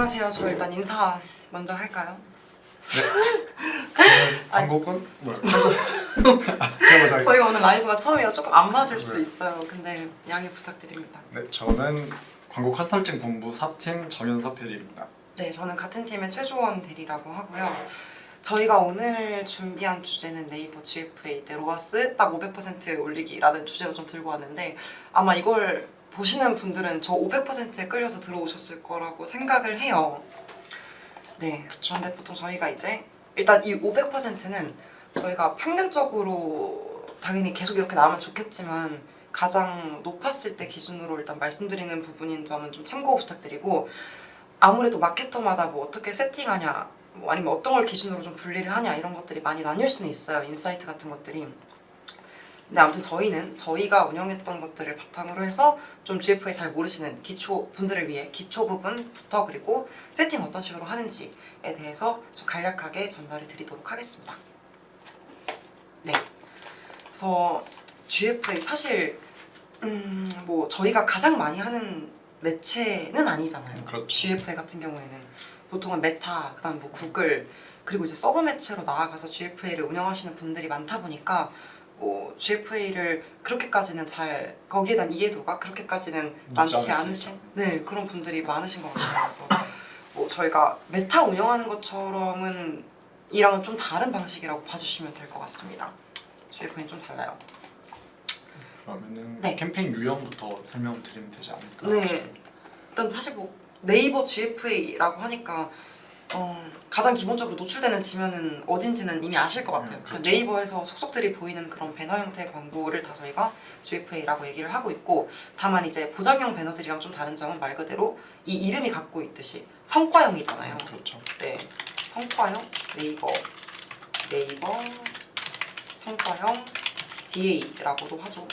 안녕하세요. 저 일단 인사 먼저 할까요? 네. 광고건 뭐야? 제가 저희가 오늘 라이브가 처음이라 조금 안 맞을 수 있어요. 근데 양해 부탁드립니다. 네, 저는 광고 컨설팅 본부 4팀 정현석 대리입니다. 네, 저는 같은 팀의 최조원 대리라고 하고요. 저희가 오늘 준비한 주제는 네이버 GFA 때 로아스 딱 500% 올리기라는 주제로 좀 들고 왔는데 아마 이걸 보시는 분들은 저 500%에 끌려서 들어오셨을 거라고 생각을 해요. 네, 그런데 보통 저희가 이제 일단 이 500%는 저희가 평균적으로 당연히 계속 이렇게 나오면 좋겠지만 가장 높았을 때 기준으로 일단 말씀드리는 부분인 점은 좀 참고 부탁드리고 아무래도 마케터마다 뭐 어떻게 세팅하냐 뭐 아니면 어떤 걸 기준으로 좀 분리를 하냐 이런 것들이 많이 나뉠 수는 있어요. 인사이트 같은 것들이. 근데 아무튼 저희는 저희가 운영했던 것들을 바탕으로 해서 좀 GFA 잘 모르시는 기초 분들을 위해 기초 부분부터 그리고 세팅 어떤 식으로 하는지에 대해서 좀 간략하게 전달을 드리도록 하겠습니다. 네. 그래서 GFA 사실 뭐 저희가 가장 많이 하는 매체는 아니잖아요. 그렇죠. GFA 같은 경우에는 보통은 메타, 그다음 뭐 구글 그리고 이제 서브 매체로 나아가서 GFA를 운영하시는 분들이 많다 보니까 뭐 GFA를 그렇게까지는 잘 거기에 대한 이해도가 그렇게까지는 많지 않으신 그런 분들이 많으신 것 같아요. 그래서 뭐 저희가 메타 운영하는 것처럼은 이랑은 좀 다른 방식이라고 봐주시면 될 것 같습니다. GFA는 좀 달라요. 그러면은 네. 캠페인 유형부터 설명드리면 되지 않을까 네. 싶습니다. 일단 사실 뭐 네이버 GFA라고 하니까 가장 기본적으로 노출되는 지면은 어딘지는 이미 아실 것 같아요. 그렇죠. 네이버에서 속속들이 보이는 그런 배너 형태의 광고를 다 저희가 GFA라고 얘기를 하고 있고 다만 이제 보장형 배너들이랑 좀 다른 점은 말 그대로 이 이름이 갖고 있듯이 성과형이잖아요. 그렇죠. 네, 성과형 네이버 성과형 DA라고도 하죠.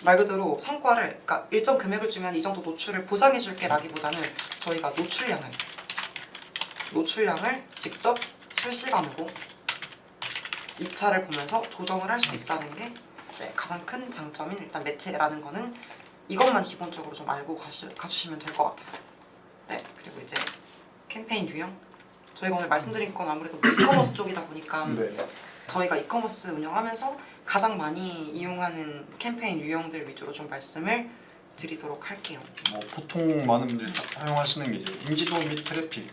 말 그대로 성과를 그러니까 일정 금액을 주면 이 정도 노출을 보장해 줄게 라기보다는 저희가 노출량을 직접 실시간으로 입차를 보면서 조정을 할 수 있다는 게 가장 큰 장점인 일단 매체라는 거는 이것만 기본적으로 좀 알고 가주시면 될 것 같아요. 네, 그리고 이제 캠페인 유형 저희가 오늘 말씀드린 건 아무래도 이커머스 쪽이다 보니까 네. 저희가 이커머스 운영하면서 가장 많이 이용하는 캠페인 유형들 위주로 좀 말씀을 드리도록 할게요. 뭐 보통 많은 분들이 사용하시는 게 이제 인지도 및 트래픽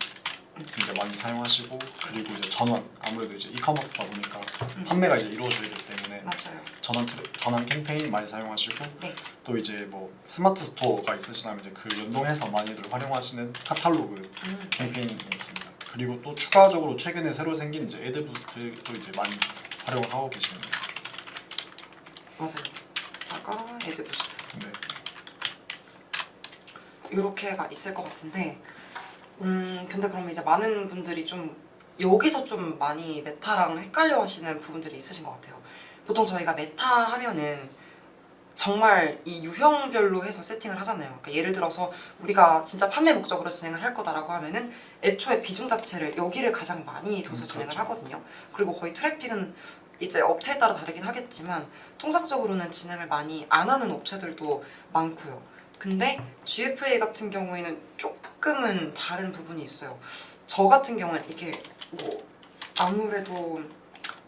이제 많이 사용하시고 그리고 이제 전환 아무래도 이제 이커머스다 보니까 판매가 이제 이루어져야 되기 때문에 맞아요. 전환 캠페인 많이 사용하시고 네. 또 이제 뭐 스마트 스토어가 있으시다면 이제 그 연동해서 많이들 활용하시는 카탈로그 캠페인이 있습니다. 그리고 또 추가적으로 최근에 새로 생긴 이제 애드 부스트도 이제 많이 활용을 하고 계십니다. 맞아요. 아까 애드 부스트 네. 이렇게가 있을 것 같은데 근데 그럼 이제 많은 분들이 좀 여기서 좀 많이 메타랑 헷갈려 하시는 부분들이 있으신 것 같아요. 보통 저희가 메타 하면은 정말 이 유형별로 해서 세팅을 하잖아요. 그러니까 예를 들어서 우리가 진짜 판매 목적으로 진행을 할 거다라고 하면은 애초에 비중 자체를 여기를 가장 많이 둬서 진행을 그렇죠. 하거든요. 그리고 거의 트래픽은 이제 업체에 따라 다르긴 하겠지만 통상적으로는 진행을 많이 안 하는 업체들도 많고요. 근데 GFA 같은 경우에는 조금은 다른 부분이 있어요. 저 같은 경우는 이게 뭐 아무래도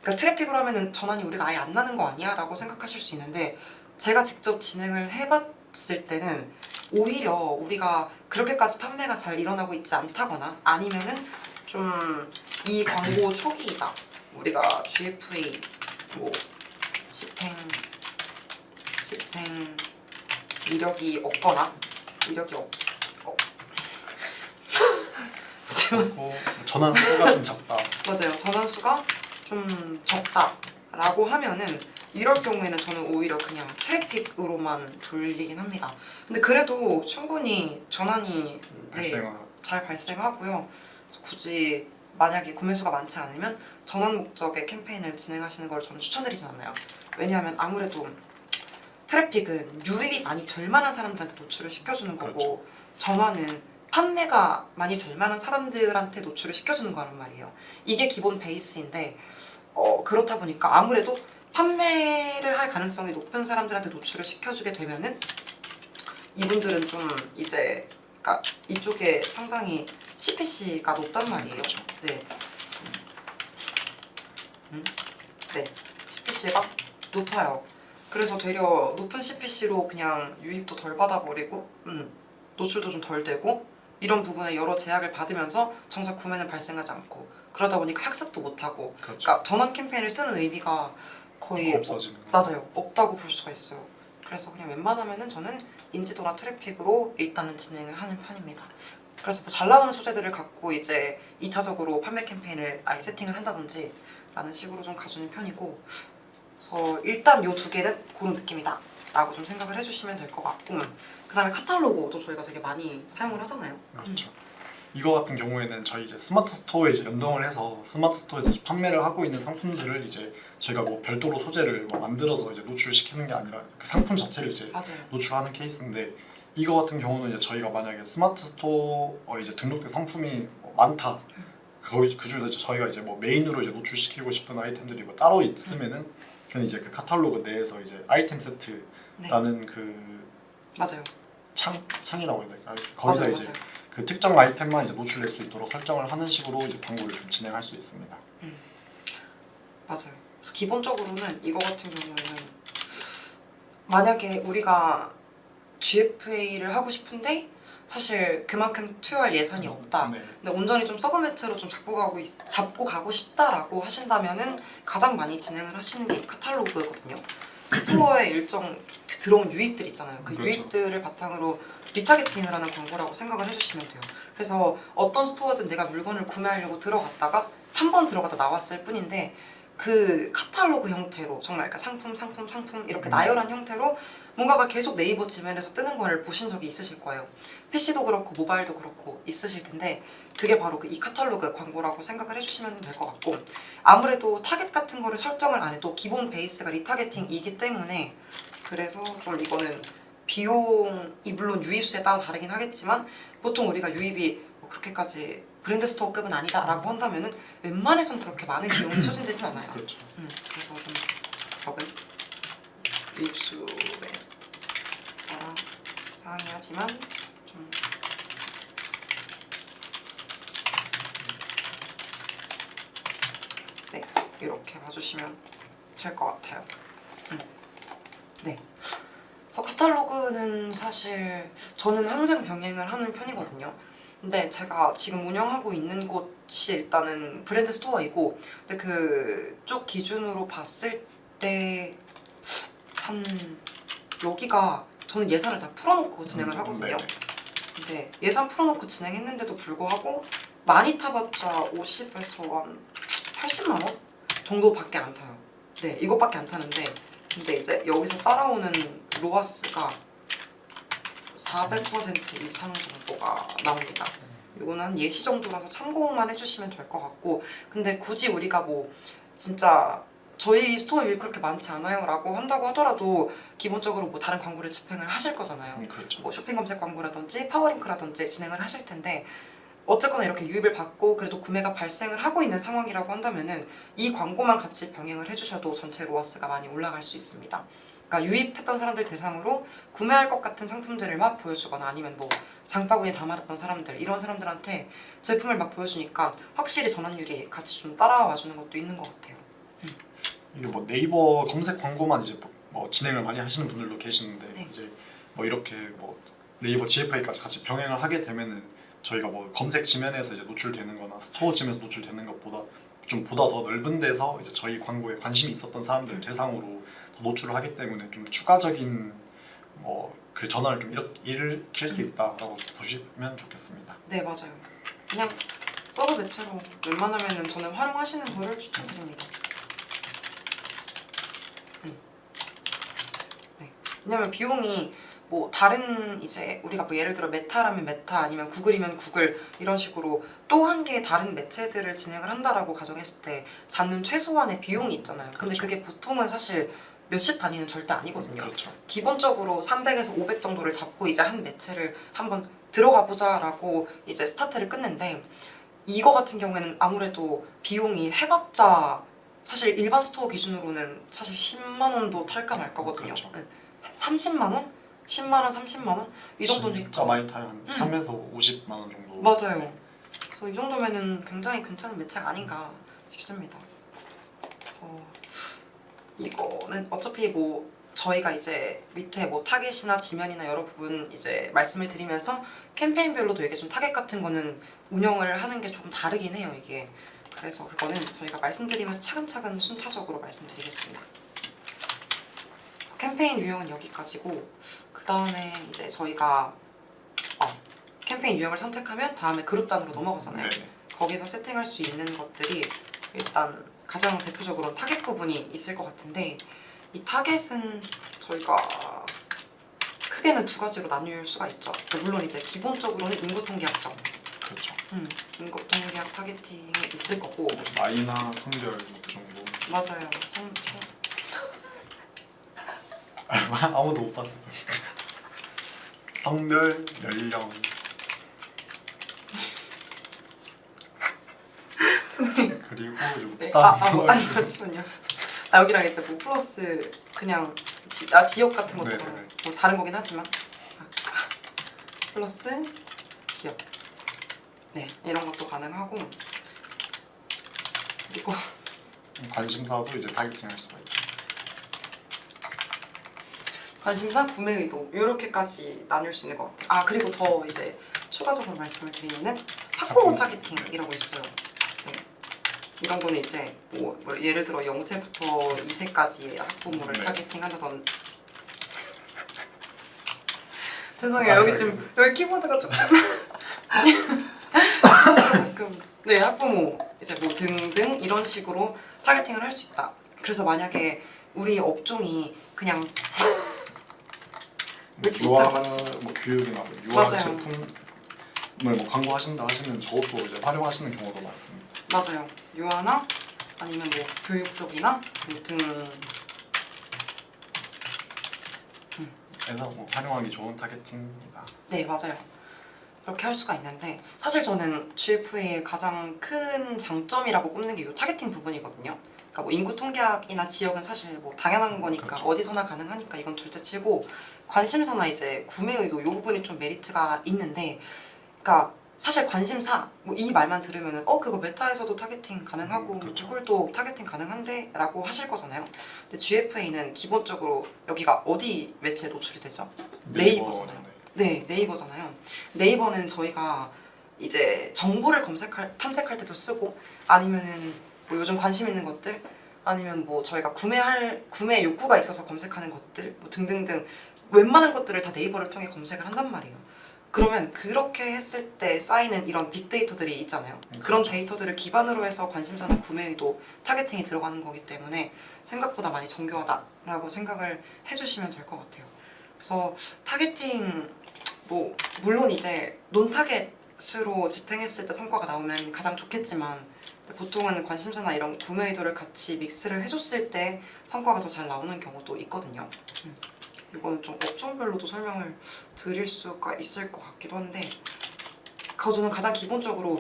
그러니까 트래픽으로 하면은 전환이 우리가 아예 안 나는 거 아니야? 라고 생각하실 수 있는데 제가 직접 진행을 해봤을 때는 오히려 우리가 그렇게까지 판매가 잘 일어나고 있지 않다거나 아니면은 좀 이 광고 초기이다. 우리가 GFA 뭐 집행 이력이 없거나 그리고 전환 수가 좀 작다. 맞아요. 전환수가 좀 적다라고 하면은 이럴 경우에는 저는 오히려 그냥 트래픽으로만 돌리긴 합니다. 근데 그래도 충분히 전환이 잘 발생하고요. 그래서 굳이 만약에 구매수가 많지 않으면 전환 목적의 캠페인을 진행하시는 걸 저는 추천드리진 않아요. 왜냐하면 아무래도 트래픽은 유입이 많이 될 만한 사람들한테 노출을 시켜주는 거고 그렇죠. 전환은 판매가 많이 될 만한 사람들한테 노출을 시켜주는 거란 말이에요. 이게 기본 베이스인데 그렇다 보니까 아무래도 판매를 할 가능성이 높은 사람들한테 노출을 시켜주게 되면은 이분들은 좀 이제 그러니까 이쪽에 상당히 CPC가 높단 말이에요. 그렇죠. 네. 네, CPC가 높아요. 그래서 되려 높은 CPC로 그냥 유입도 덜 받아버리고 노출도 좀 덜 되고 이런 부분에 여러 제약을 받으면서 정작 구매는 발생하지 않고 그러다 보니까 학습도 못하고 그렇죠. 그러니까 전환 캠페인을 쓰는 의미가 거의 없어지는 거. 맞아요. 없다고 볼 수가 있어요. 그래서 그냥 웬만하면은 저는 인지도나 트래픽으로 일단은 진행을 하는 편입니다. 그래서 뭐잘 나오는 소재들을 갖고 이제 2차적으로 판매 캠페인을 아예 세팅을 한다든지 라는 식으로 좀 가주는 편이고 그래서 일단 요 두 개는 그런 느낌이다 라고 좀 생각을 해주시면 될 것 같고 그 다음에 카탈로그도 저희가 되게 많이 사용을 하잖아요. 그렇죠. 이거 같은 경우에는 저희 이제 스마트 스토어에 이제 연동을 해서 스마트 스토어에서 이제 판매를 하고 있는 상품들을 이제 저희가 뭐 별도로 소재를 뭐 만들어서 이제 노출시키는 게 아니라 그 상품 자체를 이제 맞아요. 노출하는 케이스인데 이거 같은 경우는 이제 저희가 만약에 스마트 스토어에 이제 등록된 상품이 뭐 많다. 거기 그중에서 이제 저희가 이제 뭐 메인으로 이제 노출시키고 싶은 아이템들이 뭐 따로 있으면은 그냥 이제 그 카탈로그 내에서 이제 아이템 세트라는 그 맞아요. 창이라고 해야 될까요? 거기서 맞아요, 이제 맞아될 그 특정 아이템만 이제 노출될 수 있도록 설정을 하는 식으로 이제 광고를 좀 진행할 수 있습니다. 맞아요. 그래서 기본적으로는 이거 같은 경우에는 만약에 우리가 GFA를 하고 싶은데 사실 그만큼 투여할 예산이 없다. 네. 근데 온전히 좀 서브 매체로 좀 잡고 가고 싶다라고 하신다면은 가장 많이 진행을 하시는 게 카탈로그거든요. 스토어에 일정 들어온 유입들 있잖아요. 그 그렇죠. 유입들을 바탕으로 리타겟팅을 하는 광고라고 생각을 해주시면 돼요. 그래서 어떤 스토어든 내가 물건을 구매하려고 들어갔다가 한 번 들어갔다 나왔을 뿐인데 그 카탈로그 형태로 정말 그러니까 상품 이렇게 나열한 형태로 뭔가가 계속 네이버 지면에서 뜨는 걸 보신 적이 있으실 거예요. PC도 그렇고 모바일도 그렇고 있으실 텐데 그게 바로 그 이 카탈로그 광고라고 생각을 해주시면 될 것 같고 아무래도 타겟 같은 거를 설정을 안 해도 기본 베이스가 리타겟팅이기 때문에 그래서 좀 이거는 비용이 물론 유입수에 따라 다르긴 하겠지만 보통 우리가 유입이 뭐 그렇게까지 브랜드 스토어급은 아니다라고 한다면은 웬만해선 그렇게 많은 비용이 소진되진 않아요. 그렇죠. 그래서 좀 적은 유입수에 따라 상이하지만 좀 네, 이렇게 봐주시면 될 것 같아요. 네. 그래서 카탈로그는 사실 저는 항상 병행을 하는 편이거든요. 근데 제가 지금 운영하고 있는 곳이 일단은 브랜드 스토어이고 근데 그쪽 기준으로 봤을 때 한 여기가 저는 예산을 다 풀어놓고 진행을 하거든요. 네. 근데 예산 풀어놓고 진행했는데도 불구하고 많이 타봤자 50에서 한 80만 원 정도밖에 안 타요. 네, 이것밖에 안 타는데 근데 이제 여기서 따라오는 로아스가 400% 이상 정도가 나옵니다. 이거는 한 예시 정도라서 참고만 해주시면 될 것 같고 근데 굳이 우리가 뭐 진짜 저희 스토어 유입 그렇게 많지 않아요 라고 한다고 하더라도 기본적으로 뭐 다른 광고를 집행을 하실 거잖아요. 그렇죠. 뭐 쇼핑 검색 광고라든지 파워링크라든지 진행을 하실 텐데 어쨌거나 이렇게 유입을 받고 그래도 구매가 발생을 하고 있는 상황이라고 한다면은 이 광고만 같이 병행을 해주셔도 전체 로아스가 많이 올라갈 수 있습니다. 그러니까 유입했던 사람들 대상으로 구매할 것 같은 상품들을 막 보여주거나 아니면 뭐 장바구니에 담아놨던 사람들 이런 사람들한테 제품을 막 보여주니까 확실히 전환율이 같이 좀 따라와주는 것도 있는 것 같아요. 이게 뭐 네이버 검색 광고만 이제 뭐 진행을 많이 하시는 분들도 계시는데 네. 이제 뭐 이렇게 뭐 네이버 GFA까지 같이 병행을 하게 되면은 저희가 뭐 검색 지면에서 이제 노출되는거나 스토어 지면에서 노출되는 것보다 좀 보다 더 넓은 데서 이제 저희 광고에 관심이 있었던 사람들 대상으로 더 노출을 하기 때문에 좀 추가적인 뭐 그 전환을 좀 일으킬 수 있다라고 보시면 좋겠습니다. 네 맞아요. 그냥 서브 매체로 웬만하면은 저는 활용하시는 거를 추천드립니다. 네. 왜냐면 비용이 뭐 다른 이제 우리가 뭐 예를 들어 메타라면 메타 아니면 구글이면 구글 이런 식으로 또 한 개의 다른 매체들을 진행을 한다라고 가정했을 때 잡는 최소한의 비용이 있잖아요. 근데 그렇죠. 그게 보통은 사실 몇십 단위는 절대 아니거든요. 그렇죠. 기본적으로 300에서 500 정도를 잡고 이제 한 매체를 한번 들어가 보자라고 이제 스타트를 끊는데 이거 같은 경우에는 아무래도 비용이 해봤자 사실 일반 스토어 기준으로는 사실 10만 원도 탈까 말 거거든요. 그렇죠. 30만 원? 10만 원, 30만 원? 이 정도도 진짜 있고. 많이 타요. 한 3에서 50만 원 정도. 맞아요. 그래서 이 정도면은 굉장히 괜찮은 매체가 아닌가 싶습니다. 그래서 이거는 어차피 뭐 저희가 이제 밑에 뭐 타겟이나 지면이나 여러 부분 이제 말씀을 드리면서 캠페인별로도 이게 좀 타겟 같은 거는 운영을 하는 게 조금 다르긴 해요, 이게. 그래서 그거는 저희가 말씀드리면서 차근차근 순차적으로 말씀드리겠습니다. 그래서 캠페인 유형은 여기까지고, 그 다음에 이제 저희가 캠페인 유형을 선택하면 다음에 그룹 단으로 넘어가잖아요. 네. 거기서 세팅할 수 있는 것들이 일단 가장 대표적으로 타겟 부분이 있을 것 같은데, 이 타겟은 저희가 크게는 두 가지로 나눌 수가 있죠. 물론 이제 기본적으로는 인구통계학적, 그렇죠. 인구통계학 타겟팅이 있을 거고. 나이나 성별 그 정도. 맞아요. 아무도 못 봤어요. 성별, 연령. 그리고 네. 다음 아니 잠시만요. 여기랑 이제 뭐 플러스 그냥 지역 같은 것도 네네. 가능. 뭐 다른 거긴 하지만 플러스 지역. 네, 이런 것도 가능하고. 그리고 관심사도 이제 타겟팅할 수가 있고. 관심사, 구매 의도 이렇게까지 나눌 수 있는 것 같아요. 그리고 더 이제 추가적으로 말씀을 드리면은 학부모 타겟팅이라고 있어요. 네. 이런 거는 이제 뭐 예를 들어 0세부터 2세까지의 학부모를 네. 타겟팅한다던. 죄송해요. 여기 지금 여기 키보드가 조금 네, 학부모 이제 뭐 등등 이런 식으로 타겟팅을 할 수 있다. 그래서 만약에 우리 업종이 그냥 유아 뭐 교육이나 뭐 유아 맞아요. 제품을 뭐 광고하신다 하시면 저것도 이제 활용하시는 경우도 많습니다. 맞아요. 유아나 아니면 뭐 교육 쪽이나 뭐 등. 그래서 뭐 활용하기 좋은 타겟팅이다. 네, 맞아요. 그렇게 할 수가 있는데, 사실 저는 GFA의 가장 큰 장점이라고 꼽는 게 이 타겟팅 부분이거든요. 그러니까 뭐 인구 통계학이나 지역은 사실 뭐 당연한 거니까 그렇죠. 어디서나 가능하니까 이건 둘째치고, 관심사나 이제 구매 의도 이 부분이 좀 메리트가 있는데, 그러니까 사실 관심사 뭐 이 말만 들으면은 그거 메타에서도 타겟팅 가능하고 그렇죠. 구글도 타겟팅 가능한데라고 하실 거잖아요. 근데 GFA는 기본적으로 여기가 어디 매체에 노출이 되죠? 네이버잖아요. 네, 네이버잖아요. 네이버는 저희가 이제 정보를 탐색할 때도 쓰고, 아니면은 뭐 요즘 관심 있는 것들, 아니면 뭐 저희가 구매 욕구가 있어서 검색하는 것들 뭐 등등등 웬만한 것들을 다 네이버를 통해 검색을 한단 말이에요. 그러면 그렇게 했을 때 쌓이는 이런 빅데이터들이 있잖아요. 그런 데이터들을 기반으로 해서 관심사나 구매 의도 타겟팅이 들어가는 거기 때문에 생각보다 많이 정교하다라고 생각을 해주시면 될 것 같아요. 그래서 타겟팅 뭐 물론 이제 논타겟으로 집행했을 때 성과가 나오면 가장 좋겠지만, 보통은 관심사나 이런 구매 의도를 같이 믹스를 해줬을 때 성과가 더 잘 나오는 경우도 있거든요. 이거는 좀 업종별로도 설명을 드릴 수가 있을 것 같기도 한데, 저는 가장 기본적으로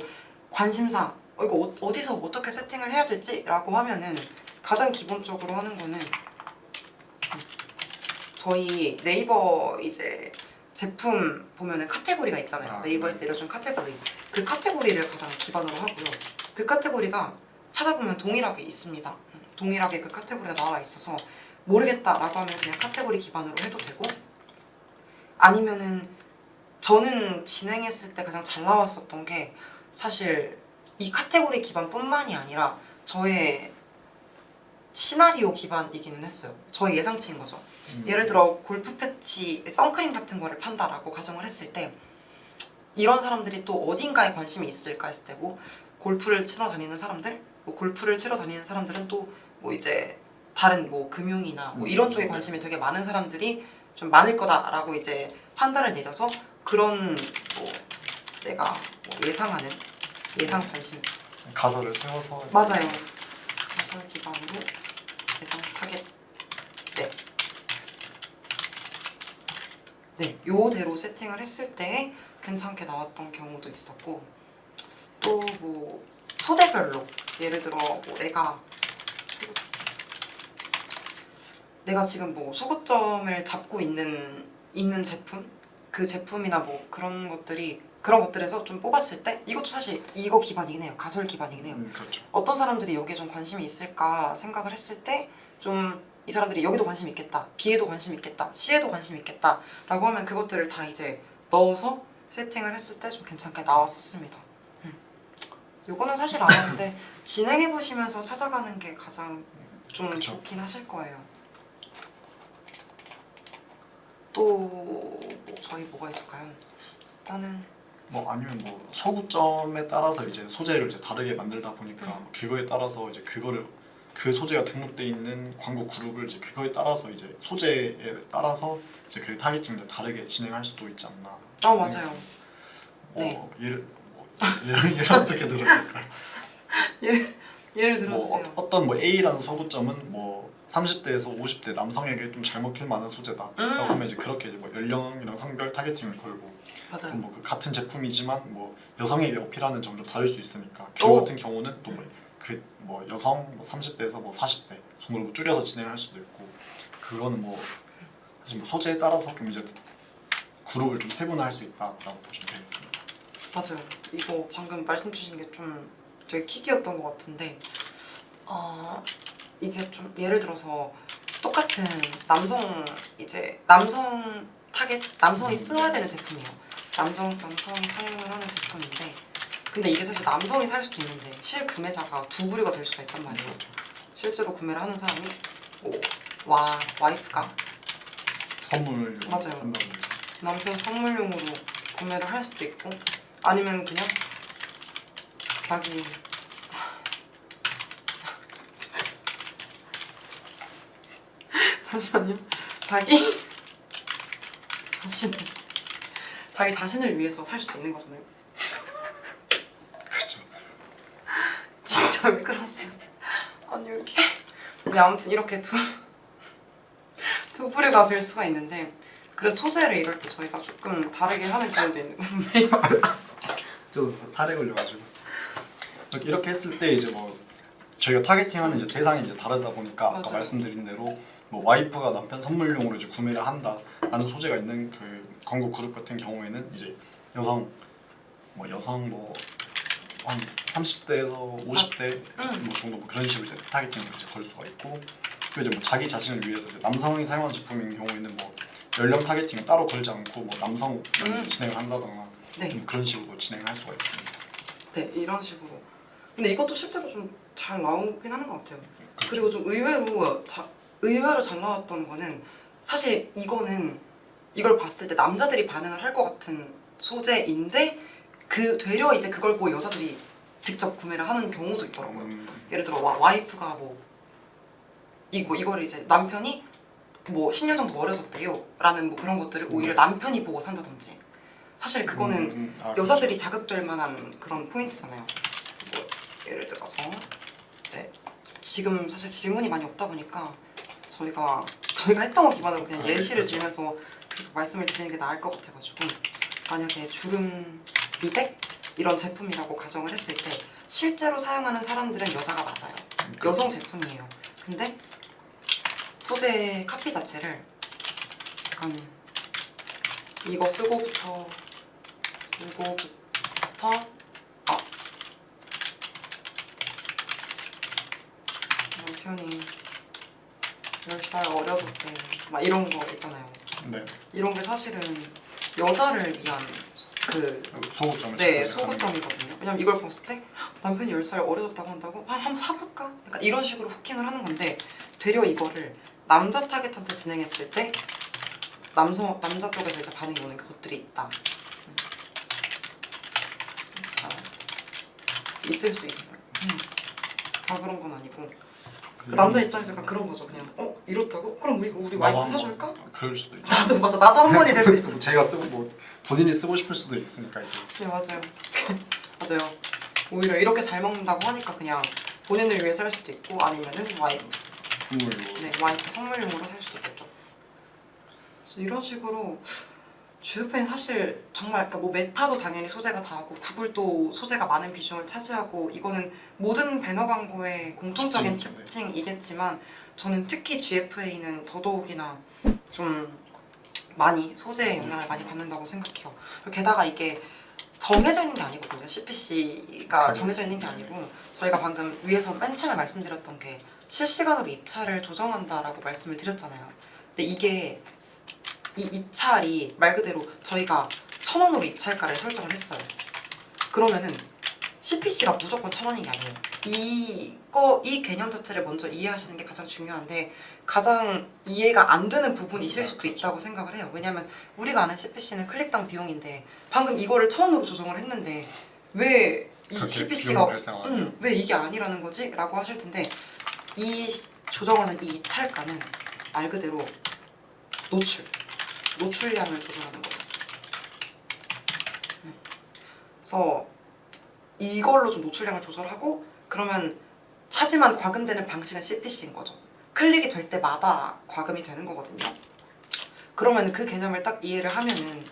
관심사 이거 어디서 어떻게 세팅을 해야 될지라고 하면은 가장 기본적으로 하는 거는 저희 네이버 이제 제품 보면은 카테고리가 있잖아요. 네이버에서 내려준 카테고리. 그 카테고리를 가장 기반으로 하고요. 그 카테고리가 찾아보면 동일하게 있습니다. 동일하게 그 카테고리가 나와 있어서 모르겠다라고 하면 그냥 카테고리 기반으로 해도 되고, 아니면은 저는 진행했을 때 가장 잘 나왔었던 게 사실 이 카테고리 기반뿐만이 아니라 저의 시나리오 기반이기는 했어요. 저의 예상치인 거죠. 예를 들어 골프 패치, 선크림 같은 거를 판다라고 가정을 했을 때 이런 사람들이 또 어딘가에 관심이 있을까 했을 때고, 골프를 치러 다니는 사람들, 뭐 골프를 치러 다니는 사람들은 또 뭐 이제 다른 뭐 금융이나 뭐 이런 쪽에 관심이 되게 많은 사람들이 좀 많을 거다라고 이제 판단을 내려서 그런 뭐 내가 뭐 예상하는 예상 관심 가설을 세워서 맞아요. 가설 기반으로 예상 타겟 네, 요대로 세팅을 했을 때 괜찮게 나왔던 경우도 있었고, 또 뭐 소재별로 예를 들어 뭐 내가 지금 뭐 소구점을 잡고 있는 있는 제품, 그 제품이나 뭐 그런 것들에서 좀 뽑았을 때 이것도 사실 이거 기반이긴 해요. 가설 기반이긴 해요. 그렇죠. 어떤 사람들이 여기에 좀 관심이 있을까 생각을 했을 때 좀 이 사람들이 여기도 관심 있겠다, B에도 관심 있겠다, C에도 관심 있겠다 라고 하면 그것들을 다 이제 넣어서 세팅을 했을 때 좀 괜찮게 나왔었습니다. 요거는 사실 안 하는데 진행해보시면서 찾아가는 게 가장 좀 그쵸. 좋긴 하실 거예요. 또 저희 뭐가 있을까요? 일단은 뭐 아니면 뭐 소구점에 따라서 이제 소재를 이제 다르게 만들다 보니까 그거에 따라서 이제 그거를 그 소재가 등록돼 있는 광고 그룹을 이제 그거에 따라서 이제 소재에 따라서 이제 그 타겟팅을 다르게 진행할 수도 있지 않나. 맞아요. 뭐 네. 예를 어떻게 들어야 될까요? 예를 들어주세요. 뭐 어떤 뭐 A라는 소구점은 뭐 30대에서 50대 남성에게 좀 잘 먹힐 만한 소재다라고 하면 이제 그렇게 이제 뭐 연령이랑 성별 타겟팅을 걸고 맞아요. 뭐 그 같은 제품이지만 뭐 여성에게 어필하는 점은 좀 다를 수 있으니까 그 오. 같은 경우는 또 뭐 여성 뭐 30대에서 뭐 40대 정도로 뭐 줄여서 진행할 수도 있고 그거는 뭐 사실 뭐 소재에 따라서 좀 이제 그룹을 좀 세분화할 수 있다라고 보시면 되겠습니다. 맞아요. 이거 방금 말씀 주신 게 좀 되게 킥이었던 것 같은데 이게 좀 예를 들어서 똑같은 남성 타겟 남성이 써야 되는 제품이에요. 남성이 사용을 하는 제품인데 근데 이게 사실 남성이 살 수도 있는데 실구매자가 두 부류가 될 수가 있단 말이에요. 실제로 구매를 하는 사람이 뭐 와이프가 선물을 맞아요. 산다든지 남편 선물용으로 구매를 할 수도 있고 아니면 그냥 자기 잠시만요. 자기 자신을 위해서 살 수도 있는 거잖아요. 그렇죠. 진짜 왜 그러세요? 아니 여기 네, 아무튼 이렇게 두 부류가 될 수가 있는데 그래서 소재를 이럴 때 저희가 조금 다르게 하는 경우도 있는 건데 좀 탈에 걸려가지고 이렇게 했을 때 이제 뭐 저희가 타겟팅하는 이제 대상이 이제 다르다 보니까 아까 맞아요. 말씀드린 대로 뭐 와이프가 남편 선물용으로 이제 구매를 한다라는 소재가 있는 그 광고 그룹 같은 경우에는 이제 여성 한 30대에서 50대 뭐 정도 뭐 그런 식으로 이제 타겟팅을 이제 걸 수가 있고 또 이제 뭐 자기 자신을 위해서 이제 남성이 사용하는 제품인 경우에는 뭐 연령 타겟팅을 따로 걸지 않고 뭐 남성 이제 진행을 한다거나 네. 좀 그런 식으로 진행할 수가 있습니다. 네 이런 식으로 근데 이것도 실제로 좀 잘 나오긴 하는 것 같아요. 그리고 좀 의외로 잘 나왔던 거는 사실 이걸 봤을 때 남자들이 반응을 할 것 같은 소재인데 되려 이제 그걸 보고 여자들이 직접 구매를 하는 경우도 있더라고요. 예를 들어 와이프가 뭐 이거를 이제 남편이 뭐 10년 정도 어려졌대요 라는 뭐 그런 것들을 오히려 남편이 보고 산다든지 사실 그거는 여자들이 자극될 만한 그런 포인트잖아요. 뭐 예를 들어서 지금 사실 질문이 많이 없다 보니까 저희가 했던 거 기반으로 그냥 예시를 들면서 계속 말씀을 드리는 게 나을 것 같아가지고 만약에 주름 미백 이런 제품이라고 가정을 했을 때 실제로 사용하는 사람들은 여자가 맞아요. 여성 제품이에요. 근데 소재 카피 자체를 약간 이거 쓰고부터 남편이 10살 어려졌대 막 이런 거 있잖아요. 네. 이런 게 사실은 여자를 위한 소구점을 소구점이거든요. 왜냐면 이걸 봤을 때 남편이 10살 어려졌다고 한다고 한번 사볼까? 약간 이런 식으로 후킹을 하는 건데 되려 이거를 남자 타겟한테 진행했을 때 남자 쪽에서 이제 반응이 오는 것들이 있다. 있을 수 있어요. 다 그런 건 아니고 그 남자 입장에서 약간 그런 거죠. 그냥 이렇다고? 그럼 우리 와이프 사줄까? 그럴 수도 있죠. 나도 한 번이 될 수 있어. 제가 쓰고 뭐 본인이 쓰고 싶을 수도 있으니까 이제. 네 맞아요. 맞아요. 오히려 이렇게 잘 먹는다고 하니까 그냥 본인을 위해 살 수도 있고 아니면은 와이프 선물용으로 살 수도 있겠죠. 그래서 이런 식으로 주요팬 사실 정말 그러니까 뭐 메타도 당연히 소재가 다하고 구글도 소재가 많은 비중을 차지하고 이거는 모든 배너 광고의 공통적인 특징이겠지만 저는 특히 GFA는 더더욱이나 좀 많이 소재에 영향을 많이 받는다고 생각해요. 그리고 게다가 이게 정해져 있는 게 아니거든요. CPC가 정해져 있는 게 아니고 저희가 방금 위에서 맨 처음에 말씀드렸던 게 실시간으로 입찰을 조정한다라고 말씀을 드렸잖아요. 근데 이게 이 입찰이 말 그대로 저희가 1,000원으로 입찰가를 설정을 했어요. 그러면은 CPC가 무조건 1,000원인 게 아니에요. 이 개념 자체를 먼저 이해하시는 게 가장 중요한데 가장 이해가 안 되는 부분이실 수도 있다고 생각을 해요. 왜냐면 우리가 아는 CPC는 클릭당 비용인데 방금 이거를 1,000원으로 조정을 했는데 왜 이 CPC가 왜 이게 아니라는 거지? 라고 하실 텐데 이 조정하는 이 입찰가는 말 그대로 노출량을 조절하는 거예요. 그래서 이걸로 좀 노출량을 조절하고 그러면 하지만 과금되는 방식은 CPC인 거죠. 클릭이 될 때마다 과금이 되는 거거든요. 그러면 그 개념을 딱 이해를 하면은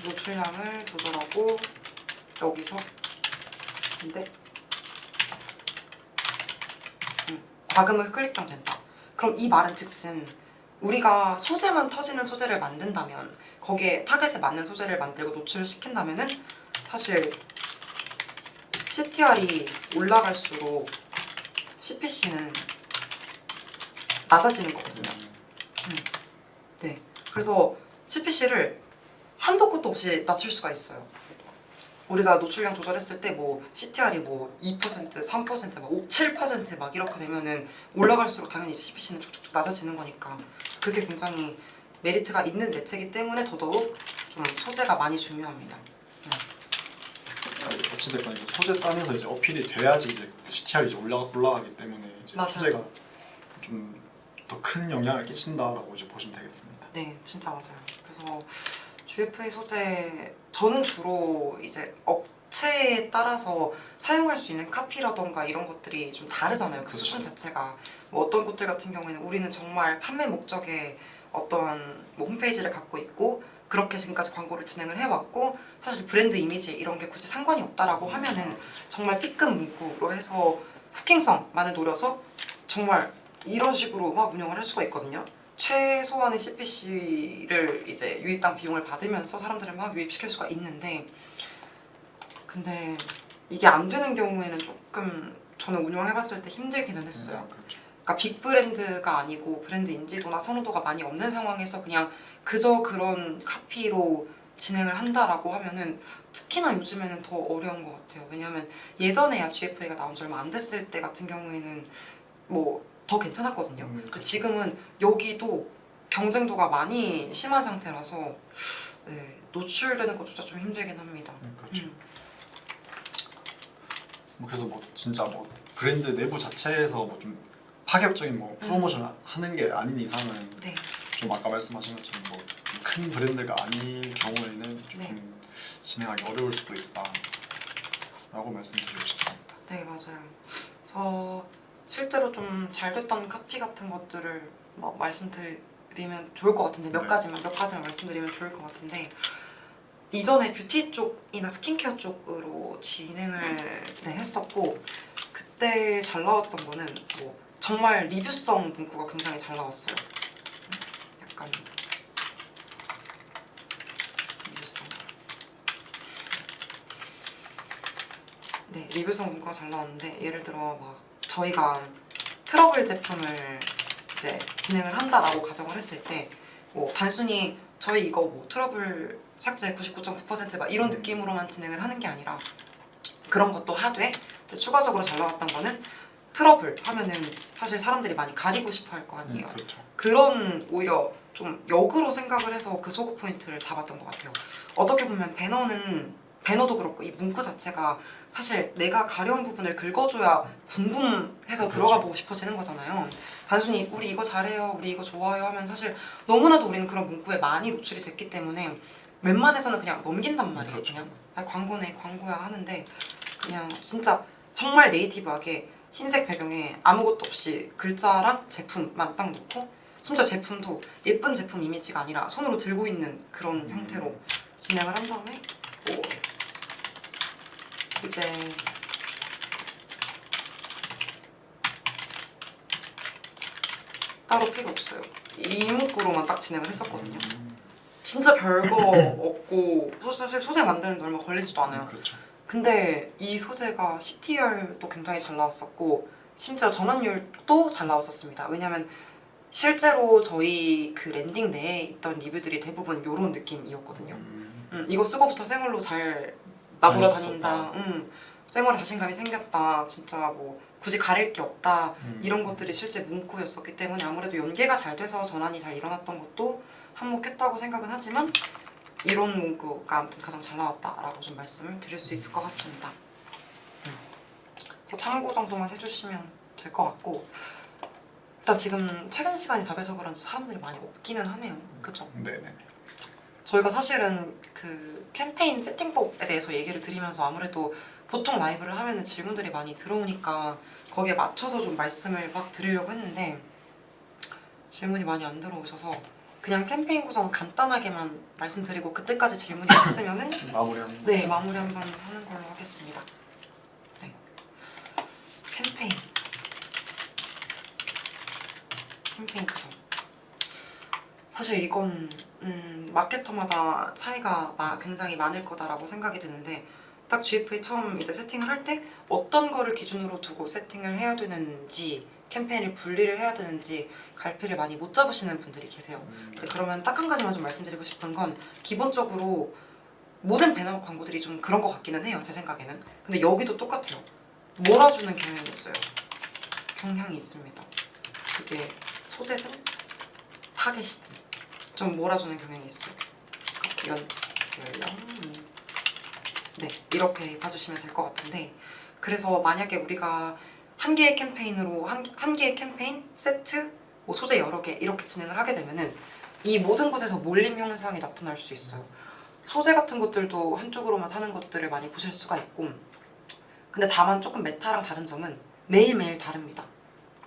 노출량을 조절하고 여기서 근데 과금을 클릭당 된다. 그럼 이 말은 즉슨 우리가 소재만 터지는 소재를 만든다면 거기에 타겟에 맞는 소재를 만들고 노출을 시킨다면은 사실 CTR이 올라갈수록 CPC는 낮아지는 거거든요. 네, 그래서 CPC를 한도 끝도 없이 낮출 수가 있어요. 우리가 노출량 조절했을 때 뭐 CTR이 뭐 2%, 3%, 막 7% 막 이렇게 되면은 올라갈수록 당연히 이제 CPC는 쭉쭉쭉 낮아지는 거니까 그게 굉장히 메리트가 있는 매체이기 때문에 더더욱 좀 소재가 많이 중요합니다. 어찌됐건 이제 소재 단에서 이제 어필이 돼야지 이제 CTR이 이제 올라가기 때문에 이제 맞아요. 소재가 좀 더 큰 영향을 끼친다라고 이제 보시면 되겠습니다. 네, 진짜 맞아요. 그래서 GFA 소재 저는 주로 이제 업체에 따라서 사용할 수 있는 카피라던가 이런 것들이 좀 다르잖아요. 그 그렇죠. 수준 자체가 뭐 어떤 곳들 같은 경우에는 우리는 정말 판매 목적의 어떤 뭐 홈페이지를 갖고 있고 그렇게 지금까지 광고를 진행을 해왔고 사실 브랜드 이미지 이런 게 굳이 상관이 없다라고 하면은 정말 B급 문구로 해서 후킹성만을 노려서 정말 이런 식으로 막 운영을 할 수가 있거든요. 최소한의 CPC를 이제 유입당 비용을 받으면서 사람들을 막 유입시킬 수가 있는데 근데 이게 안 되는 경우에는 조금 저는 운영해봤을 때 힘들기는 했어요. 그렇죠. 그러니까 빅 브랜드가 아니고 브랜드 인지도나 선호도가 많이 없는 상황에서 그냥 그저 그런 카피로 진행을 한다라고 하면은 특히나 요즘에는 더 어려운 것 같아요. 왜냐하면 예전에야 GFA가 나온 지 얼마 안 됐을 때 같은 경우에는 뭐 더 괜찮았거든요. 그렇죠. 지금은 여기도 경쟁도가 많이 심한 상태라서 네, 노출되는 것조차 좀 힘들긴 합니다. 그렇죠. 뭐 그래서 뭐 진짜 뭐 브랜드 내부 자체에서 뭐 좀 파격적인 뭐 프로모션을 하는 게 아닌 이상은 네. 좀 아까 말씀하신 것처럼 뭐 큰 브랜드가 아닐 경우에는 조금 진행하기 어려울 수도 있다라고 말씀드리고 싶습니다. 네, 맞아요. 그래서 실제로 좀 잘 됐던 카피 같은 것들을 뭐 말씀드리면 좋을 것 같은데 몇 가지만 말씀드리면 좋을 것 같은데 이전에 뷰티 쪽이나 스킨케어 쪽으로 진행을 했었고 그때 잘 나왔던 거는 뭐 정말 리뷰성 문구가 굉장히 잘 나왔어요. 약간 리뷰성. 네, 리뷰성 문구가 잘 나왔는데 예를 들어 막 저희가 트러블 제품을 이제 진행을 한다라고 가정을 했을 때 뭐 단순히 저희 이거 뭐 트러블 삭제 99.9%막 이런 느낌으로만 진행을 하는 게 아니라 그런 것도 하되 추가적으로 잘 나왔던 거는 트러블 하면은 사실 사람들이 많이 가리고 싶어 할 거 아니에요. 그렇죠. 그런 오히려 좀 역으로 생각을 해서 그 소구 포인트를 잡았던 것 같아요. 어떻게 보면 배너도 그렇고 이 문구 자체가 사실 내가 가려운 부분을 긁어줘야 궁금해서 들어가 보고 싶어지는 거잖아요. 단순히 우리 이거 잘해요, 우리 이거 좋아요 하면 사실 너무나도 우리는 그런 문구에 많이 노출이 됐기 때문에 웬만해서는 그냥 넘긴단 말이에요. 그렇죠. 그냥 아, 광고네 광고야 하는데 그냥 진짜 정말 네이티브하게 흰색 배경에 아무것도 없이 글자랑 제품만 딱 놓고 심지어 제품도 예쁜 제품 이미지가 아니라 손으로 들고 있는 그런 형태로 진행을 한 다음에 뭐 이제 따로 필요 없어요. 이 문구로만 딱 진행을 했었거든요. 진짜 별거 없고 사실 소재 만드는 데 얼마 걸리지도 않아요. 그렇죠. 근데 이 소재가 CTR도 굉장히 잘 나왔었고 심지어 전환율도 잘 나왔었습니다. 왜냐면 실제로 저희 그 랜딩 내에 있던 리뷰들이 대부분 이런 느낌이었거든요. 이거 쓰고부터 생얼로 잘 나돌아다닌다. 생얼에 자신감이 생겼다. 진짜 뭐 굳이 가릴 게 없다. 이런 것들이 실제 문구였었기 때문에 아무래도 연계가 잘 돼서 전환이 잘 일어났던 것도 한몫했다고 생각은 하지만 이론 문구가 아무튼 가장 잘 나왔다라고 좀 말씀을 드릴 수 있을 것 같습니다. 그래서 참고 정도만 해주시면 될 것 같고 일단 지금 퇴근 시간이 다 돼서 그런지 사람들이 많이 없기는 하네요. 그죠? 네네. 저희가 사실은 그 캠페인 세팅법에 대해서 얘기를 드리면서 아무래도 보통 라이브를 하면은 질문들이 많이 들어오니까 거기에 맞춰서 좀 말씀을 막 드리려고 했는데 질문이 많이 안 들어오셔서 그냥 캠페인 구성 간단하게만 말씀드리고 그때까지 질문이 없으면은 마무리하는. 네, 마무리 한번 하는 걸로 하겠습니다. 네. 캠페인 구성. 사실 이건 마케터마다 차이가 굉장히 많을 거다라고 생각이 드는데 딱 GFA 처음 이제 세팅을 할 때 어떤 거를 기준으로 두고 세팅을 해야 되는지 캠페인을 분리를 해야 되는지 갈피를 많이 못 잡으시는 분들이 계세요. 네, 그러면 딱 한 가지만 좀 말씀드리고 싶은 건 기본적으로 모든 배너 광고들이 좀 그런 것 같기는 해요. 제 생각에는. 근데 여기도 똑같아요. 몰아주는 경향이 있어요. 경향이 있습니다. 그게 소재든 타겟이든 좀 몰아주는 경향이 있어요. 연령 네, 이렇게 봐주시면 될 것 같은데 그래서 만약에 우리가 한 개의 캠페인으로 한 개의 캠페인 세트 뭐 소재 여러 개 이렇게 진행을 하게 되면은 이 모든 곳에서 몰림 현상이 나타날 수 있어요. 소재 같은 것들도 한쪽으로만 하는 것들을 많이 보실 수가 있고 근데 다만 조금 메타랑 다른 점은 매일매일 다릅니다.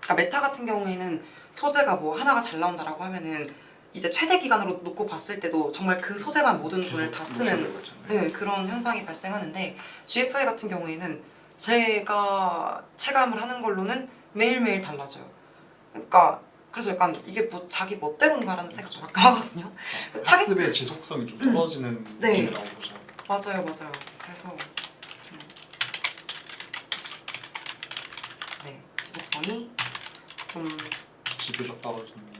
그러니까 메타 같은 경우에는 소재가 뭐 하나가 잘 나온다라고 하면은 이제 최대 기간으로 놓고 봤을 때도 정말 그 소재만 모든 돈을 다 쓰는 네, 그런 현상이 발생하는데 GFI 같은 경우에는 제가 체감을 하는 걸로는 매일매일 달라져요. 그러니까 그래서 약간 이게 뭐 자기 멋대로인가라는 생각 좀 가끔 하거든요. 학습의 지속성이 좀 떨어지는 네. 느낌이라고 보셔요. 맞아요. 그래서 좀 네, 지속성이 좀 비교적 떨어진다.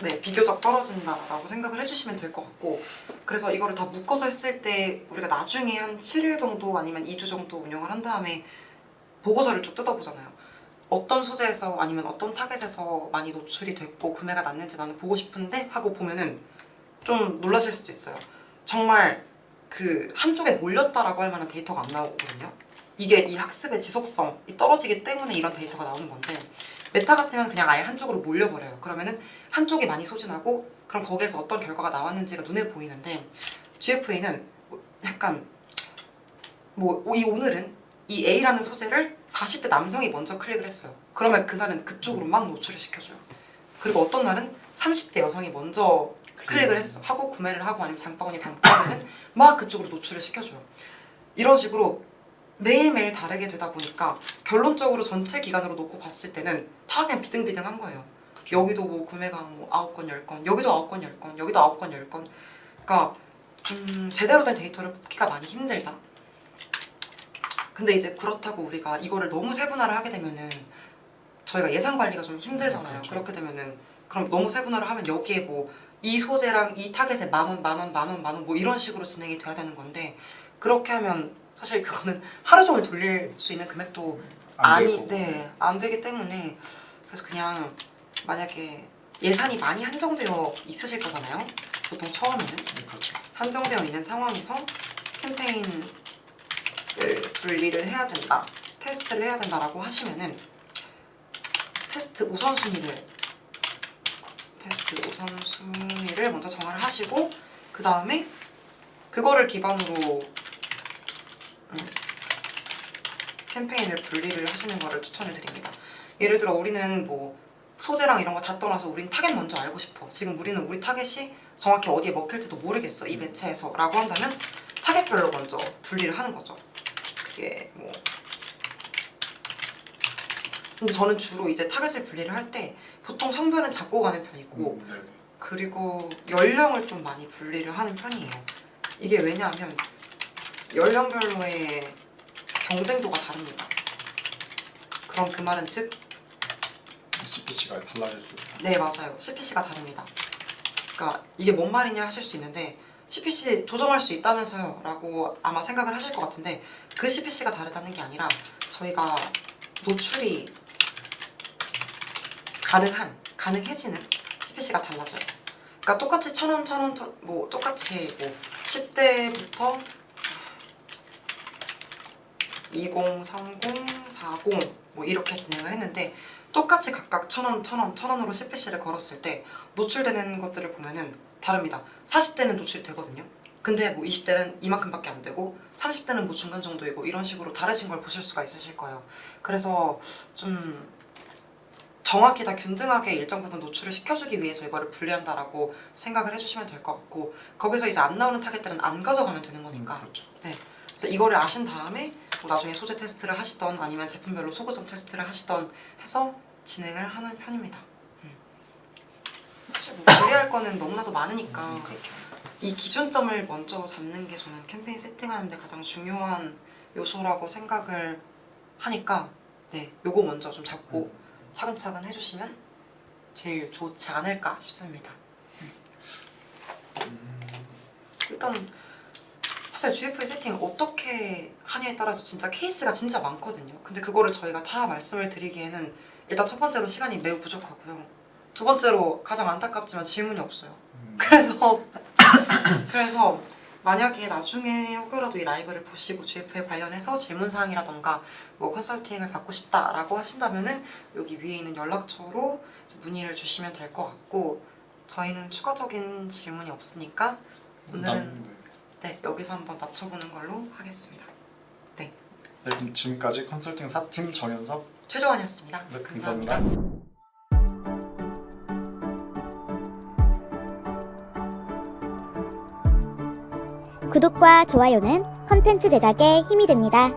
네. 비교적 떨어진다라고 생각을 해주시면 될 것 같고 그래서 이거를 다 묶어서 했을 때 우리가 나중에 한 7일 정도 아니면 2주 정도 운영을 한 다음에 보고서를 쭉 뜯어보잖아요. 어떤 소재에서 아니면 어떤 타겟에서 많이 노출이 됐고 구매가 났는지 나는 보고 싶은데 하고 보면은 좀 놀라실 수도 있어요. 정말 그 한쪽에 몰렸다라고 할 만한 데이터가 안 나오거든요. 이게 이 학습의 지속성이 떨어지기 때문에 이런 데이터가 나오는 건데 메타 같으면 그냥 아예 한쪽으로 몰려버려요. 그러면은 한쪽이 많이 소진하고 그럼 거기에서 어떤 결과가 나왔는지가 눈에 보이는데 GFA는 약간 오늘은 이 A라는 소재를 40대 남성이 먼저 클릭을 했어요. 그러면 그날은 그쪽으로 막 노출을 시켜줘요. 그리고 어떤 날은 30대 여성이 먼저 클릭을 하고 구매를 하고 아니면 장바구니에 담고 하면은 막 그쪽으로 노출을 시켜줘요. 이런 식으로 매일매일 다르게 되다 보니까 결론적으로 전체 기간으로 놓고 봤을 때는 다 그냥 비등비등한 거예요. 그쵸. 여기도 뭐 구매가 뭐 9건, 10건, 여기도 9건, 10건, 여기도 9건, 10건. 그러니까 제대로 된 데이터를 뽑기가 많이 힘들다. 근데 이제 그렇다고 우리가 이거를 너무 세분화를 하게 되면은 저희가 예산 관리가 좀 힘들잖아요. 그렇죠. 그렇게 되면은 그럼 너무 세분화를 하면 여기에 뭐 이 소재랑 이 타겟에 만원 뭐 이런 식으로 진행이 돼야 되는 건데 그렇게 하면 사실 그거는 하루 종일 돌릴 수 있는 금액도 안 되기 때문에 그래서 그냥 만약에 예산이 많이 한정되어 있으실 거잖아요. 보통 처음에는 그렇죠. 한정되어 있는 상황에서 캠페인을 분리를 해야 된다, 테스트를 해야 된다라고 하시면은 테스트 우선순위를 먼저 정하를 하시고 그 다음에 그거를 기반으로 캠페인을 분리를 하시는 거를 추천을 드립니다. 예를 들어 우리는 뭐 소재랑 이런 거 다 떠나서 우린 타겟 먼저 알고 싶어. 지금 우리는 우리 타겟이 정확히 어디에 먹힐지도 모르겠어. 이 매체에서 라고 한다면 타겟별로 먼저 분리를 하는 거죠. 그게 뭐 근데 저는 주로 이제 타겟을 분리를 할 때 보통 성별은 잡고 가는 편이고 네네. 그리고 연령을 좀 많이 분리를 하는 편이에요. 이게 왜냐하면 연령별로의 경쟁도가 다릅니다. 그럼 그 말은 즉 CPC가 달라질 수 있다. 네 맞아요. CPC가 다릅니다. 그러니까 이게 뭔 말이냐 하실 수 있는데 CPC 조정할 수 있다면서요 라고 아마 생각을 하실 것 같은데 그 CPC가 다르다는 게 아니라 저희가 노출이 가능해지는 CPC가 달라져요. 그러니까 똑같이 1,000원, 1,000원, 뭐 똑같이 뭐 10대부터 20, 30, 40 뭐 이렇게 진행을 했는데 똑같이 각각 1,000원, 1,000원, 1,000원으로 CPC를 걸었을 때 노출되는 것들을 보면은 다릅니다. 40대는 노출이 되거든요. 근데 뭐 20대는 이만큼밖에 안 되고 30대는 뭐 중간 정도이고 이런 식으로 다르신 걸 보실 수가 있으실 거예요. 그래서 좀 정확히 다 균등하게 일정 부분 노출을 시켜주기 위해서 이거를 분리한다라고 생각을 해주시면 될 것 같고 거기서 이제 안 나오는 타겟들은 안 가져가면 되는 거니까 그렇죠. 네. 그래서 이거를 아신 다음에 뭐 나중에 소재 테스트를 하시던 아니면 제품별로 소구점 테스트를 하시던 해서 진행을 하는 편입니다. 사실 뭐 분리할 거는 너무나도 많으니까 그렇죠. 이 기준점을 먼저 잡는 게 저는 캠페인 세팅하는데 가장 중요한 요소라고 생각을 하니까 네, 요거 먼저 좀 잡고 차근차근 해주시면 제일 좋지 않을까 싶습니다. 일단 사실 GFA 세팅을 어떻게 하냐에 따라서 진짜 케이스가 진짜 많거든요. 근데 그거를 저희가 다 말씀을 드리기에는 일단 첫 번째로 시간이 매우 부족하고요. 두 번째로 가장 안타깝지만 질문이 없어요. 그래서 만약에 나중에 혹여라도 이 라이브를 보시고 GF에 관련해서 질문사항이라던가 뭐 컨설팅을 받고 싶다라고 하신다면은 여기 위에 있는 연락처로 문의를 주시면 될 것 같고 저희는 추가적인 질문이 없으니까 오늘은 네, 여기서 한번 맞춰보는 걸로 하겠습니다. 네, 그럼 지금까지 컨설팅 4팀 정현석 최조원이었습니다. 네, 감사합니다. 감사합니다. 구독과 좋아요는 컨텐츠 제작에 힘이 됩니다.